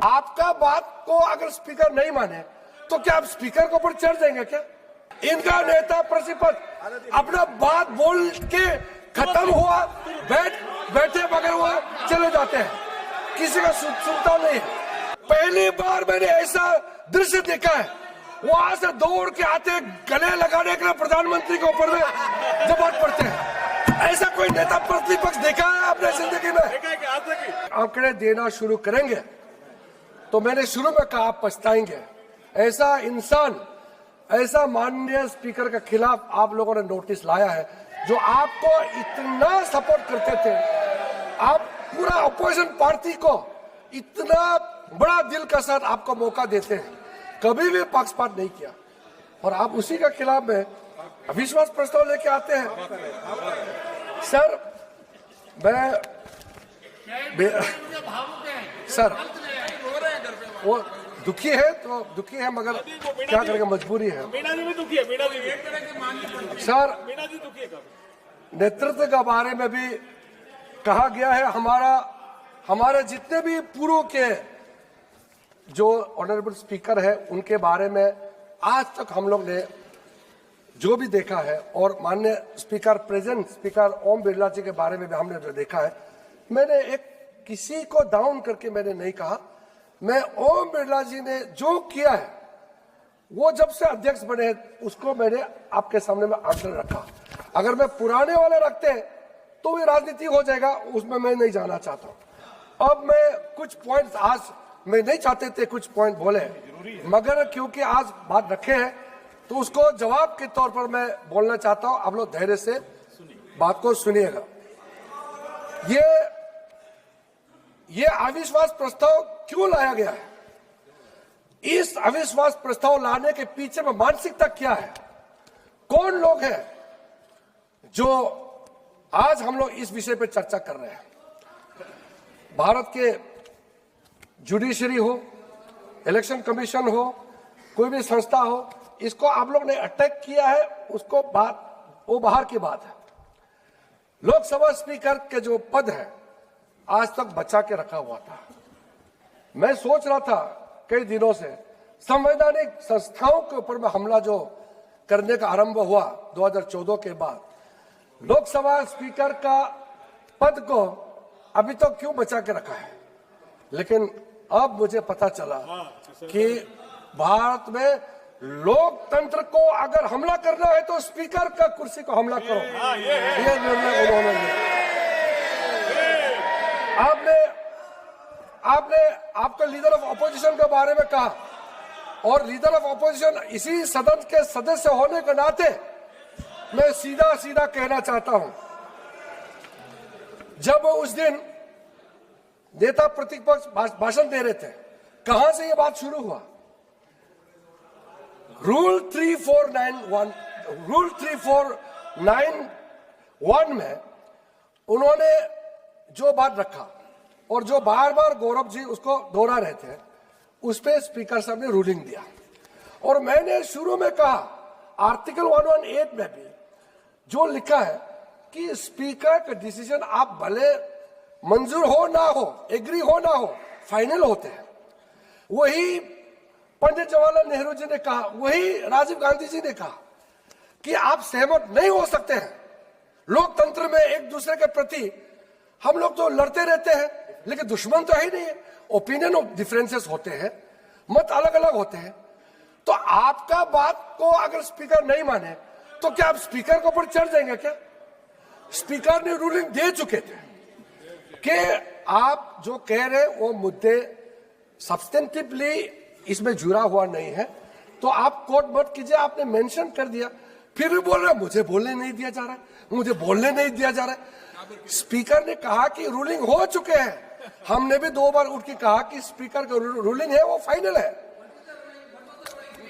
आपका बात को अगर स्पीकर नहीं माने तो क्या आप स्पीकर के ऊपर चढ़ जाएंगे क्या? इनका नेता प्रतिपक्ष अपना बात बोल के खत्म हुआ, बैठे बगैर वो चले जाते हैं, किसी का सुनता नहीं है। पहली बार मैंने ऐसा दृश्य देखा है, वहां से दौड़ के आते गले लगाने के लिए प्रधानमंत्री के ऊपर में जबात पड़ते हैं। ऐसा कोई नेता प्रतिपक्ष देखा है आपने जिंदगी में? आंकड़े देना शुरू करेंगे तो मैंने शुरू में कहा आप पछताएंगे। ऐसा इंसान, ऐसा माननीय स्पीकर के खिलाफ आप लोगों ने नोटिस लाया है, जो आपको इतना सपोर्ट करते थे, आप पूरा अपोजिशन पार्टी को इतना बड़ा दिल के साथ आपको मौका देते हैं, कभी भी पक्षपात नहीं किया, और आप उसी के खिलाफ में अविश्वास प्रस्ताव लेके आते हैं। सर सर वो दुखी है तो दुखी है, मगर क्या करेंगे, मजबूरी है। सर नेतृत्व के बारे में भी कहा गया है, हमारे जितने भी पूर्व के जो ऑनरेबल स्पीकर है उनके बारे में आज तक हम लोग ने जो भी देखा है, और माननीय speaker present speaker Om Birla जी के बारे में भी हमने जो देखा है, मैंने किसी को डाउन करके मैंने नहीं कहा। मैं ओम बिरला जी ने जो किया है, वो जब से अध्यक्ष बने उसको मैंने आपके सामने में आंकड़े रखा। अगर मैं पुराने वाले रखते तो भी राजनीति हो जाएगा, उसमें मैं नहीं जाना चाहता हूं। अब मैं कुछ पॉइंट्स, आज मैं नहीं चाहते थे कुछ पॉइंट बोले, मगर क्योंकि आज बात रखे हैं तो उसको जवाब के तौर पर मैं बोलना चाहता हूं। आप लोग धैर्य से बात को सुनिएगा। ये अविश्वास प्रस्ताव क्यों लाया गया है? इस अविश्वास प्रस्ताव लाने के पीछे में मानसिकता क्या है? कौन लोग हैं जो आज हम लोग इस विषय पे चर्चा कर रहे हैं? भारत के जुडिशरी हो, इलेक्शन कमीशन हो, कोई भी संस्था हो, इसको आप लोग ने अटैक किया है, उसको वो बाहर की बात है। लोकसभा स्पीकर के जो पद है आज तक बचा के रखा हुआ था। मैं सोच रहा था कई दिनों से संवैधानिक संस्थाओं के ऊपर में हमला जो करने का आरंभ हुआ 2014 के बाद, लोकसभा स्पीकर का पद को अभी तक क्यों बचा के रखा है? लेकिन अब मुझे पता चला कि भारत में लोकतंत्र को अगर हमला करना है तो स्पीकर का कुर्सी को हमला करो, ये निर्णय उन्होंने लिया। आपका लीडर ऑफ अपोजिशन के बारे में कहा, और लीडर ऑफ अपोजिशन इसी सदन के सदस्य होने के नाते मैं सीधा कहना चाहता हूं, जब उस दिन नेता प्रतिपक्ष भाषण दे रहे थे, कहां से यह बात शुरू हुआ? रूल 3491 में उन्होंने जो बात रखा और जो बार बार गौरव जी उसको दोहरा रहे थे, उस पे स्पीकर साहब ने रूलिंग दिया। और मैंने शुरू में कहा, आर्टिकल 118 में भी जो लिखा है कि स्पीकर का डिसीजन आप भले मंजूर हो ना हो, एग्री हो ना हो, फाइनल होते हैं। वही पंडित जवाहरलाल नेहरू जी ने कहा, वही राजीव गांधी जी ने कहा कि आप सहमत नहीं हो सकते हैं। लोकतंत्र में एक दूसरे के प्रति हम लोग तो लड़ते रहते हैं, लेकिन दुश्मन तो है ही नहीं है। ओपिनियन ऑफ डिफरेंसेस होते हैं, मत अलग अलग होते हैं। तो आपका बात को अगर स्पीकर नहीं माने तो क्या आप स्पीकर के ऊपर चढ़ जाएंगे क्या? स्पीकर ने रूलिंग दे चुके थे कि आप जो कह रहे वो मुद्दे सब्सटेंटिवली इसमें जुड़ा हुआ नहीं है, तो आप कोर्ट मत कीजिए। आपने मेंशन कर दिया, फिर भी बोल रहे मुझे बोलने नहीं दिया जा रहा है, मुझे बोलने नहीं दिया जा रहा है। स्पीकर ने कहा कि रूलिंग हो चुके हैं। हमने भी 2 बार उठ के कहा कि स्पीकर का रूलिंग है वो फाइनल है।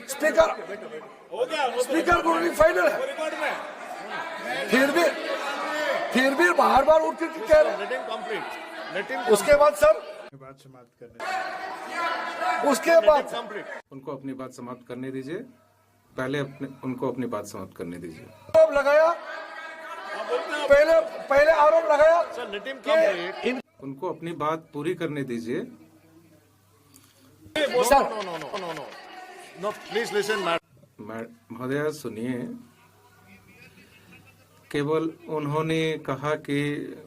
स्पीकर रूलिंग फाइनल है, फिर भी बार उठ के कह रहे। उसके बाद सर बात समाप्त करने, उसके बाद उनको अपनी बात समाप्त करने दीजिए। पहले उनको अपनी बात समाप्त करने दीजिए। आरोप लगाया, पहले आरोप लगाया उनको अपनी बात पूरी करने दीजिए। Sir No, please listen, madam. महोदया सुनिए, केवल उन्होंने कहा कि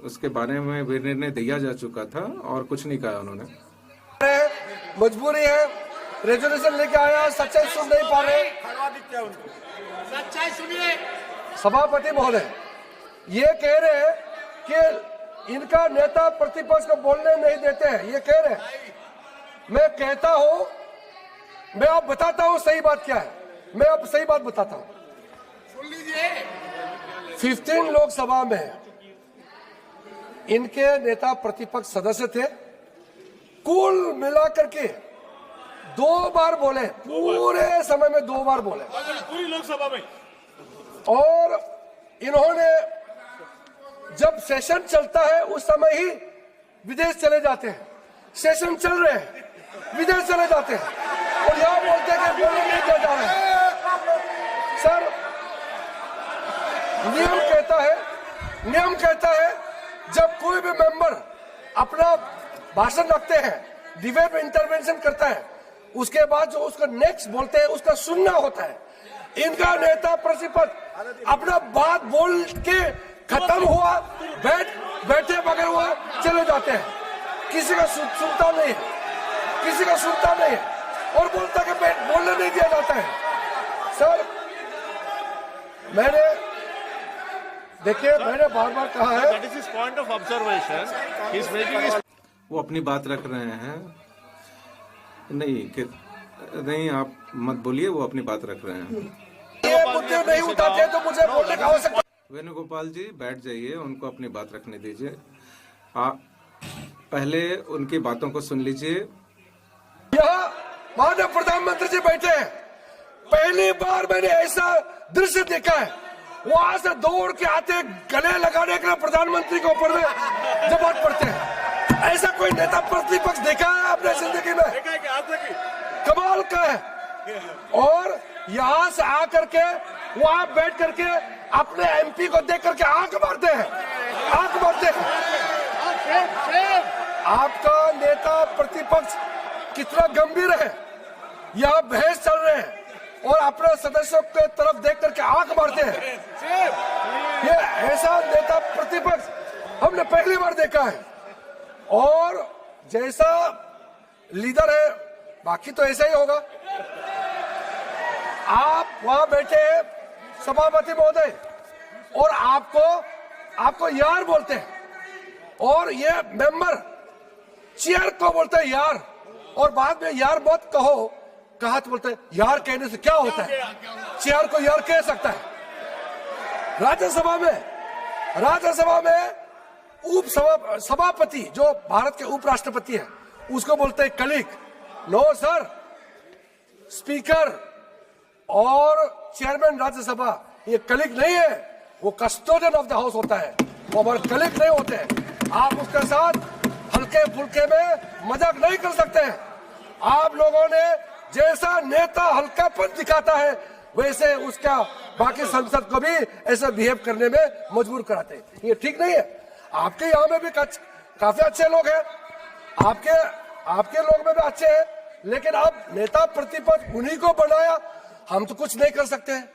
उसके बारे में निर्णय दिया जा चुका था और कुछ नहीं कहा उन्होंने। मजबूरी है, रेजोल्यूशन लेके आया, सच्चाई सुन नहीं पा रहे। सच्चाई सुनिए। सभापति महोदय ये कह रहे हैं कि इनका नेता प्रतिपक्ष को बोलने नहीं देते हैं, ये कह रहे हैं। मैं कहता हूं, मैं आप बताता हूं सही बात क्या है, मैं अब सही बात बताता हूं। सुन लीजिए। 15 लोकसभा में इनके नेता प्रतिपक्ष सदस्य थे, कुल मिलाकर के 2 बार बोले, पूरे समय में 2 बार बोले। पूरी लोकसभा में। और इन्होंने जब सेशन चलता है उस समय ही विदेश चले जाते हैं, सेशन चल रहे हैं विदेश चले जाते हैं और यह बोलते हैं कि बोलने नहीं दिया जा रहा है। सर नियम कहता है जब कोई भी मेंबर अपना भाषण रखते हैं, डिबेट में इंटरवेंशन करता है, उसके बाद जो उसका नेक्स्ट बोलते हैं उसका सुनना होता है। इनका नेता प्रतिपक्ष अपना बात बोल के खत्म हुआ, बैठे बगैर हुआ चले जाते हैं, किसी का सुनता नहीं है, किसी का सुनता नहीं है और बोलता कि बोलने नहीं दिया जाता है। सर मैंने बार बार कहा है, That is his point of observation. He is making his. वो अपनी बात रख रहे हैं। नहीं आप मत बोलिए, वो अपनी बात रख रहे हैं। ये मुद्दे नहीं उठाते तो मुझे बोलने का आवश्यकता। वेणुगोपाल जी बैठ जाइए, उनको अपनी बात रखने दीजिए। आप पहले उनकी बातों को सुन लीजिए। यहाँ माननीय प्रधानमंत्री जी बैठे हैं, पहली बार मैंने ऐसा दृश्य देखा है, वहां से दौड़ के आते गले लगाने के लिए प्रधानमंत्री के ऊपर में जबान पड़ते हैं। ऐसा कोई नेता प्रतिपक्ष देखा है आपने जिंदगी में? कमाल का है। और यहाँ से आकर के वहां बैठ करके अपने एमपी को देख करके आंख मारते हैं। आपका नेता प्रतिपक्ष कितना गंभीर है, यहाँ बहस चल रहे हैं और अपने सदस्यों के तरफ देख करके आंख मारते हैं। ये ऐसा नेता प्रतिपक्ष हमने पहली बार देखा है। और जैसा लीडर है बाकी तो ऐसा ही होगा। आप वहां बैठे हैं सभापति महोदय और आपको यार बोलते हैं और ये मेंबर चेयर को बोलते हैं यार, और बाद में यार मत कहा तो बोलते हैं यार कहने से क्या होता है, चेयर को यार कह सकता है। राज्यसभा में सभापति जो भारत के उपराष्ट्रपति हैं उसको बोलते हैं कलीग। नो सर, स्पीकर और चेयरमैन राज्यसभा ये कलीग नहीं है, वो कस्टोडियन ऑफ द हाउस होता है, वो हमारे कलीग नहीं होते हैं। आप उसके साथ हल्के फुल्के में मजाक नहीं कर सकते हैं। आप लोगों ने जैसा नेता हल्कापन दिखाता है वैसे उसका बाकी संसद को भी ऐसा बिहेव करने में मजबूर कराते हैं। ये ठीक नहीं है। आपके यहाँ में भी काफी अच्छे लोग हैं, आपके लोग में भी अच्छे हैं, लेकिन आप नेता प्रतिपक्ष उन्हीं को बनाया, हम तो कुछ नहीं कर सकते हैं।